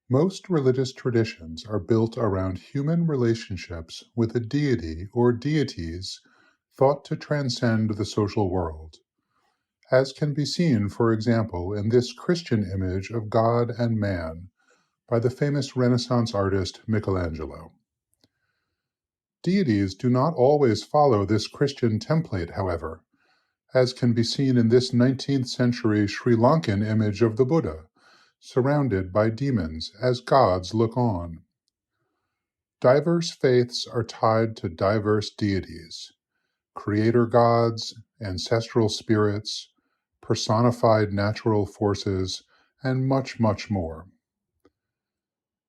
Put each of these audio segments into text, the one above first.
Most religious traditions are built around human relationships with a deity or deities thought to transcend the social world, as can be seen, for example, in this Christian image of God and man by the famous Renaissance artist Michelangelo. Deities do not always follow this Christian template, however, as can be seen in this 19th century Sri Lankan image of the Buddha, surrounded by demons as gods look on. Diverse faiths are tied to diverse deities, creator gods, ancestral spirits, personified natural forces, and much, much more.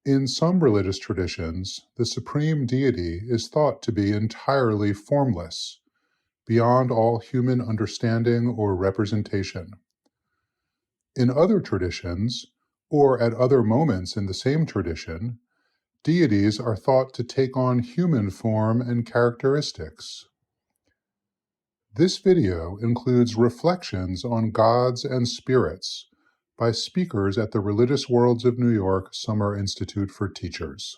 In some religious traditions, the supreme deity is thought to be entirely formless, beyond all human understanding or representation. In other traditions, or at other moments in the same tradition, deities are thought to take on human form and characteristics. This video includes reflections on gods and spirits by speakers at the Religious Worlds of New York Summer Institute for Teachers.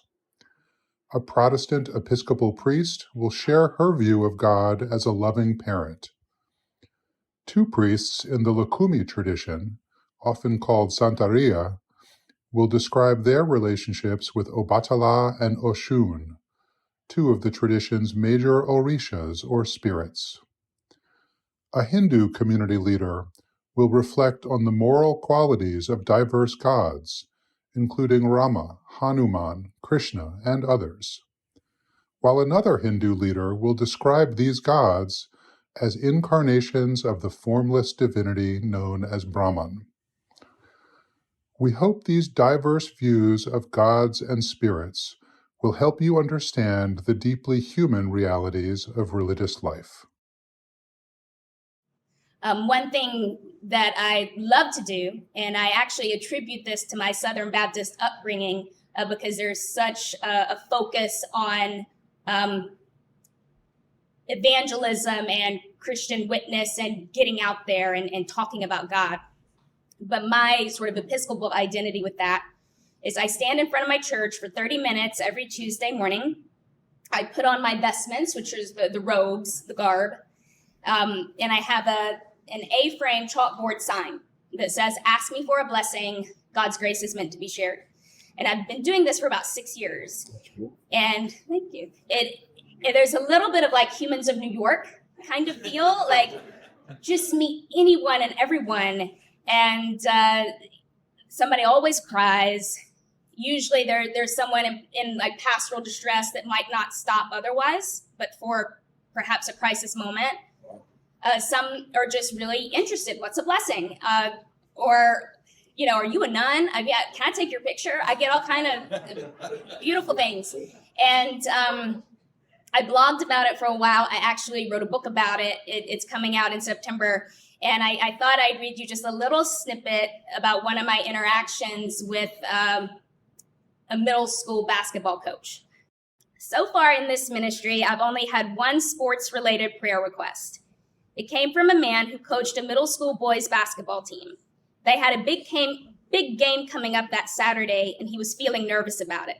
A Protestant Episcopal priest will share her view of God as a loving parent. Two priests in the Lukumi tradition, often called Santeria, will describe their relationships with Obatala and Oshun, two of the tradition's major orishas or spirits. A Hindu community leader will reflect on the moral qualities of diverse gods, including Rama, Hanuman, Krishna, and others, while another Hindu leader will describe these gods as incarnations of the formless divinity known as Brahman. We hope these diverse views of gods and spirits will help you understand the deeply human realities of religious life. One thing that I love to do, and I actually attribute this to my Southern Baptist upbringing because there's such a focus on evangelism and Christian witness and getting out there and talking about God. But my sort of Episcopal identity with that is I stand in front of my church for 30 minutes every Tuesday morning. I put on my vestments, which is the robes, the garb, and I have an A-frame chalkboard sign that says, "Ask me for a blessing, God's grace is meant to be shared." And I've been doing this for about 6 years. And thank you. There's a little bit of like Humans of New York kind of feel, like just meet anyone and everyone. And somebody always cries. Usually there's someone in like pastoral distress that might not stop otherwise, but for perhaps a crisis moment. Some are just really interested. What's a blessing? Or, are you a nun? Can I take your picture? I get all kind of beautiful things. And I blogged about it for a while. I actually wrote a book about it. It's coming out in September. And I thought I'd read you just a little snippet about one of my interactions with a middle school basketball coach. So far in this ministry, I've only had one sports-related prayer request. It came from a man who coached a middle school boys basketball team. They had a big game coming up that Saturday, and he was feeling nervous about it.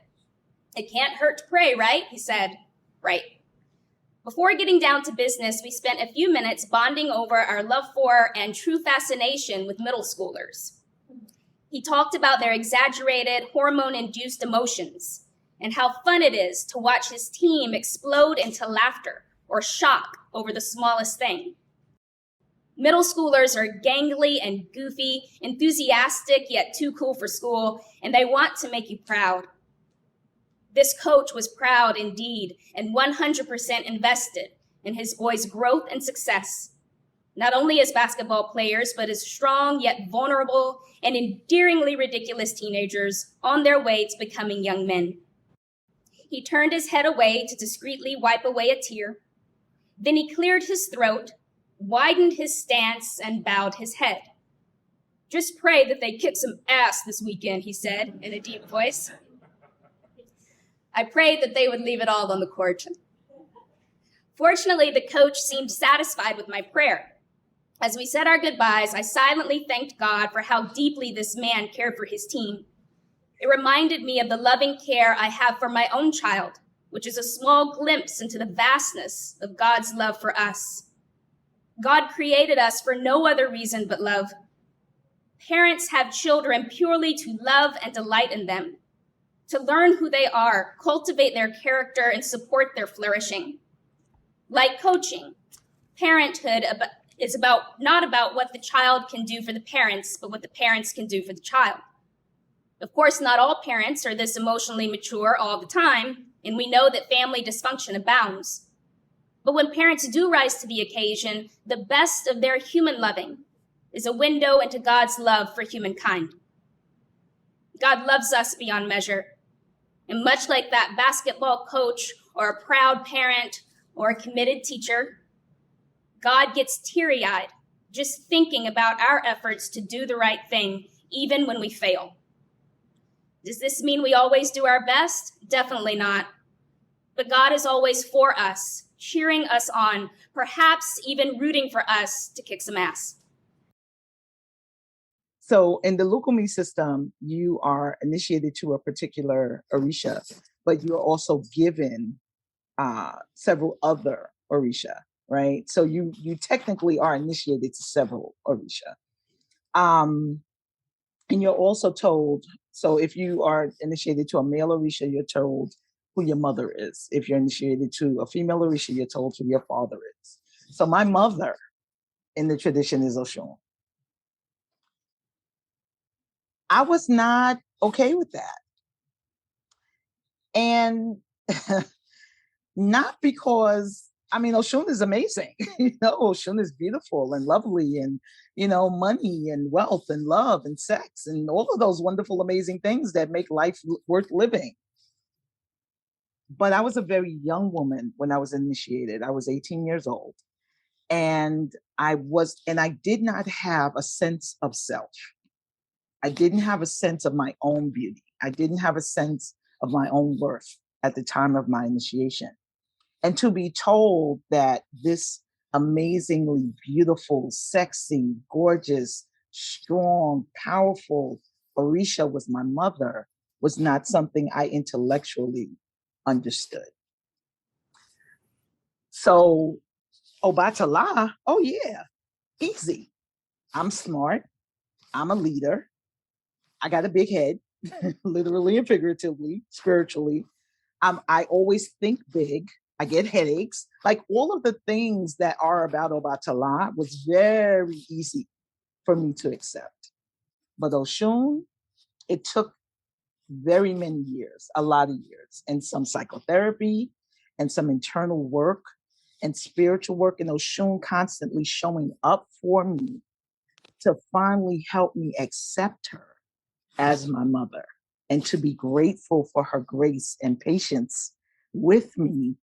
"It can't hurt to pray, right?" he said. "Right." Before getting down to business, we spent a few minutes bonding over our love for and true fascination with middle schoolers. He talked about their exaggerated, hormone-induced emotions and how fun it is to watch his team explode into laughter or shock over the smallest thing. Middle schoolers are gangly and goofy, enthusiastic yet too cool for school, and they want to make you proud. This coach was proud indeed and 100% invested in his boys' growth and success, not only as basketball players, but as strong yet vulnerable and endearingly ridiculous teenagers on their way to becoming young men. He turned his head away to discreetly wipe away a tear. Then he cleared his throat, widened his stance, and bowed his head. "Just pray that they kick some ass this weekend," he said in a deep voice. I prayed that they would leave it all on the court. Fortunately, the coach seemed satisfied with my prayer. As we said our goodbyes, I silently thanked God for how deeply this man cared for his team. It reminded me of the loving care I have for my own child, which is a small glimpse into the vastness of God's love for us. God created us for no other reason but love. Parents have children purely to love and delight in them, to learn who they are, cultivate their character, and support their flourishing. Like coaching, parenthood is not about what the child can do for the parents, but what the parents can do for the child. Of course, not all parents are this emotionally mature all the time, and we know that family dysfunction abounds. But when parents do rise to the occasion, the best of their human loving is a window into God's love for humankind. God loves us beyond measure. And much like that basketball coach or a proud parent or a committed teacher, God gets teary-eyed just thinking about our efforts to do the right thing, even when we fail. Does this mean we always do our best? Definitely not. But God is always for us, cheering us on, perhaps even rooting for us to kick some ass. So in the Lukumi system, you are initiated to a particular orisha, but you're also given several other orisha, right? So you technically are initiated to several orisha. And you're also told, so if you are initiated to a male orisha, you're told who your mother is. If you're initiated to a female orisha, you're told who your father is. So my mother in the tradition is Oshun. I was not okay with that. And not because, Oshun is amazing. Oshun is beautiful and lovely and, money and wealth and love and sex and all of those wonderful, amazing things that make life worth living. But I was a very young woman when I was initiated. I was 18 years old. And I did not have a sense of self. I didn't have a sense of my own beauty. I didn't have a sense of my own worth at the time of my initiation. And to be told that this amazingly beautiful, sexy, gorgeous, strong, powerful orisha was my mother was not something I intellectually understood. So Obatala, oh yeah, easy. I'm smart. I'm a leader. I got a big head, literally and figuratively, spiritually. I always think big. I get headaches. Like all of the things that are about Obatala was very easy for me to accept. But Oshun, it took very many years, a lot of years, and some psychotherapy and some internal work and spiritual work, and Oshun constantly showing up for me to finally help me accept her as my mother and to be grateful for her grace and patience with me,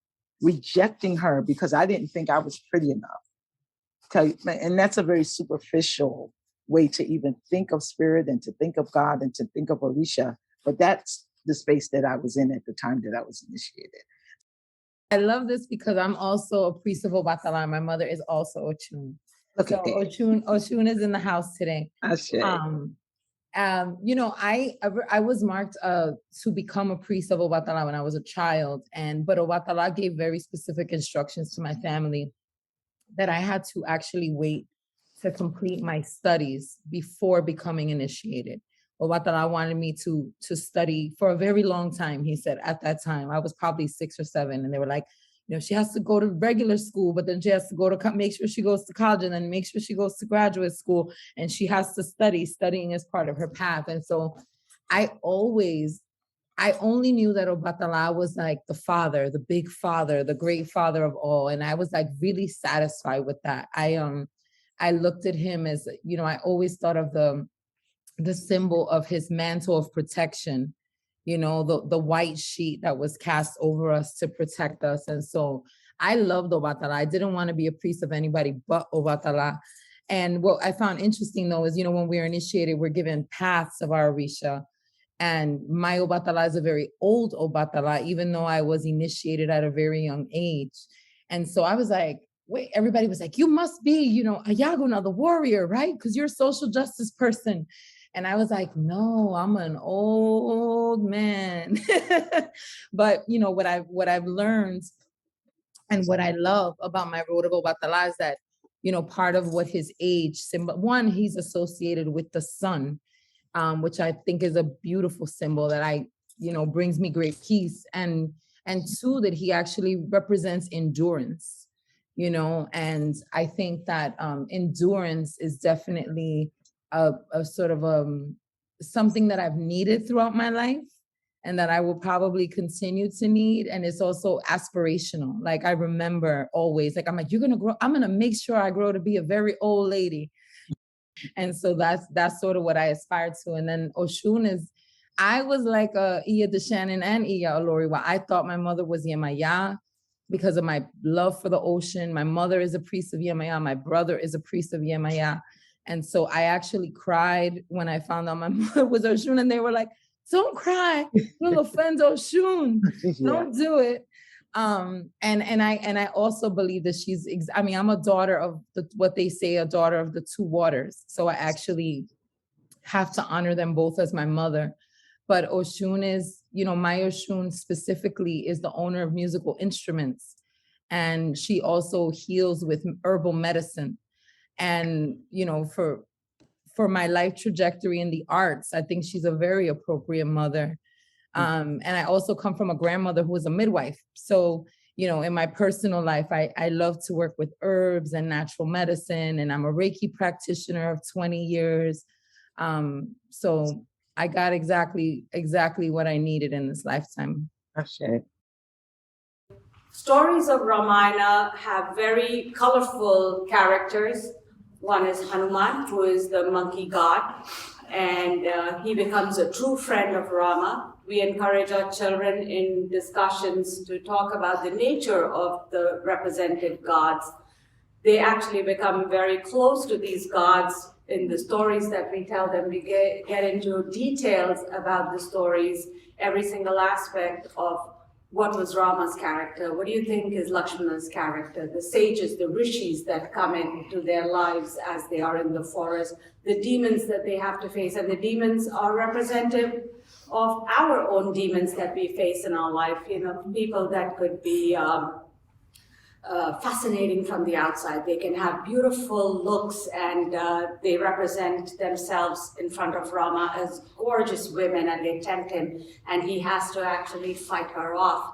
rejecting her because I didn't think I was pretty enough. And that's a very superficial way to even think of spirit and to think of God and to think of Orisha. But that's the space that I was in at the time that I was initiated. I love this because I'm also a priest of Obatala. My mother is also Oshun. Look So at that. Oshun is in the house today. I was marked to become a priest of Obatala when I was a child, but Obatala gave very specific instructions to my family that I had to actually wait to complete my studies before becoming initiated. Obatala wanted me to study for a very long time. He said at that time, I was probably 6 or 7, and they were like, she has to go to regular school, but then she has to go to make sure she goes to college and then make sure she goes to graduate school, and she has to studying is part of her path. And so I only knew that Obatala was like the father, the big father, the great father of all. And I was like really satisfied with that. I looked at him as, I always thought of the symbol of his mantle of protection, the white sheet that was cast over us to protect us. And so I loved Obatala. I didn't want to be a priest of anybody but Obatala. And what I found interesting though is, when we're initiated, we're given paths of our Orisha. And my Obatala is a very old Obatala, even though I was initiated at a very young age. And so I was like, wait, everybody was like, you must be, Ayaguna, the warrior, right? Because you're a social justice person. And I was like, no, I'm an old man. But what I've learned and what I love about my road of Obatala is that, part of what his age symbol, one, he's associated with the sun, which I think is a beautiful symbol that brings me great peace. And two, that he actually represents endurance, and I think that endurance is definitely a sort of something that I've needed throughout my life and that I will probably continue to need. And it's also aspirational. Like I remember always, like, I'm like, you're going to grow, I'm going to make sure I grow to be a very old lady. And so that's sort of what I aspire to. And then Oshun I was like Iya de Shannon and Iyalorisha. I thought my mother was Yemaya because of my love for the ocean. My mother is a priest of Yemaya. My brother is a priest of Yemaya. And so I actually cried when I found out my mother was Oshun, and they were like, don't cry, you'll offend Oshun. Don't do it. And I also believe that I'm a daughter of what they say, a daughter of the two waters. So I actually have to honor them both as my mother. But Oshun is, my Oshun specifically is the owner of musical instruments. And she also heals with herbal medicine. And, for my life trajectory in the arts, I think she's a very appropriate mother. And I also come from a grandmother who was a midwife. So, in my personal life, I love to work with herbs and natural medicine, and I'm a Reiki practitioner of 20 years. So I got exactly what I needed in this lifetime. Okay. Stories of Ramayana have very colorful characters. One is Hanuman, who is the monkey god, and he becomes a true friend of Rama. We encourage our children in discussions to talk about the nature of the represented gods. They actually become very close to these gods in the stories that we tell them. We get into details about the stories, every single aspect of what was Rama's character, what do you think is Lakshmana's character, the sages, the rishis that come into their lives as they are in the forest, the demons that they have to face, and the demons are representative of our own demons that we face in our life, people that could be fascinating from the outside. They can have beautiful looks, and they represent themselves in front of Rama as gorgeous women, and they tempt him, and he has to actually fight her off.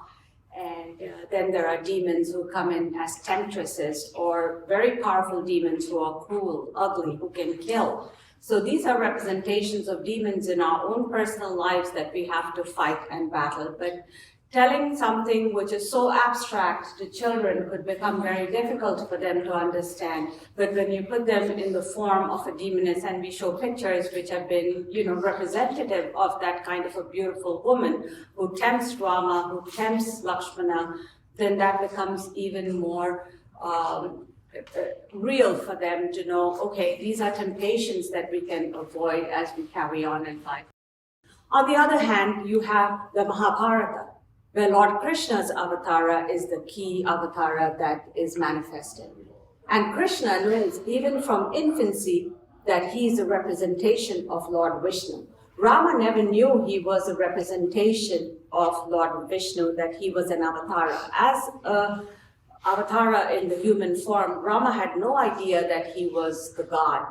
And then there are demons who come in as temptresses, or very powerful demons who are cruel, ugly, who can kill. So these are representations of demons in our own personal lives that we have to fight and battle. But telling something which is so abstract to children could become very difficult for them to understand. But when you put them in the form of a demoness, and we show pictures which have been, representative of that kind of a beautiful woman who tempts Rama, who tempts Lakshmana, then that becomes even more real for them to know, okay, these are temptations that we can avoid as we carry on in life. On the other hand, you have the Mahabharata, where Lord Krishna's avatara is the key avatara that is manifested. And Krishna knows, even from infancy, that he is a representation of Lord Vishnu. Rama never knew he was a representation of Lord Vishnu, that he was an avatara. As an avatara in the human form, Rama had no idea that he was the god.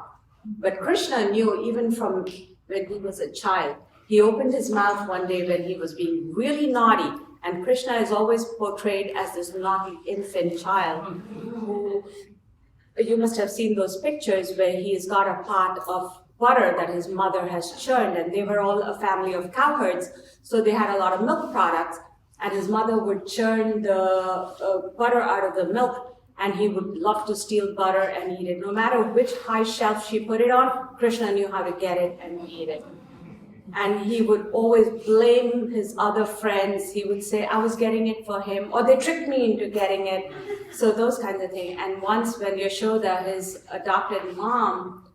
But Krishna knew even from when he was a child. He opened his mouth one day when he was being really naughty, and Krishna is always portrayed as this naughty infant child who, you must have seen those pictures where he's got a pot of butter that his mother has churned, and they were all a family of cowherds, so they had a lot of milk products, and his mother would churn the butter out of the milk, and he would love to steal butter and eat it. No matter which high shelf she put it on, Krishna knew how to get it and eat it. And he would always blame his other friends. He would say, I was getting it for him, or they tricked me into getting it. So those kinds of things. And once when Yashoda, his adopted mom,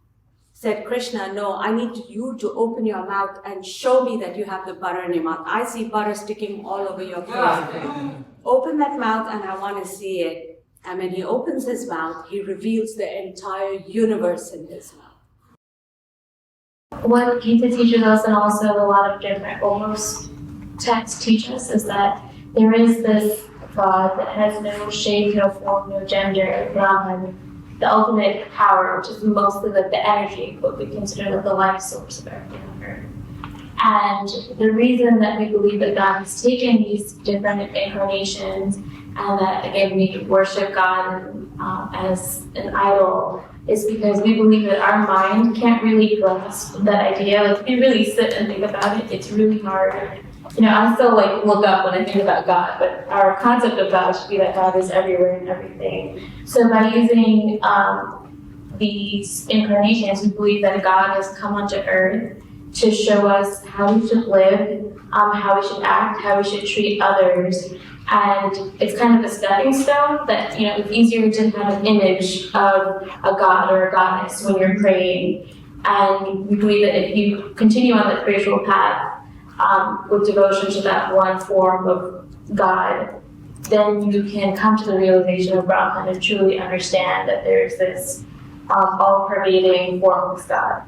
said, Krishna, no, I need you to open your mouth and show me that you have the butter in your mouth. I see butter sticking all over your face. Open that mouth and I want to see it. And when he opens his mouth, he reveals the entire universe in his mouth. what Gita teaches us, and also a lot of different almost texts teach us, is that there is this God that has no shape, no form, no gender, Brahman, the ultimate power, which is mostly like the energy, what we consider like the life source of everything on earth. And the reason that we believe that God has taken these different incarnations, and that again we worship God as an idol, is because we believe that our mind can't really grasp that idea. Like if you really sit and think about it, it's really hard. You know, I still like look up when I think about God, but our concept of God should be that God is everywhere and everything. So by using these incarnations, we believe that God has come onto earth to show us how we should live, how we should act, how we should treat others. And it's kind of a stepping stone that, you know, it's easier to have an image of a god or a goddess when you're praying. And we believe that if you continue on the spiritual path with devotion to that one form of God, then you can come to the realization of Brahman and truly understand that there's this all-pervading formless God.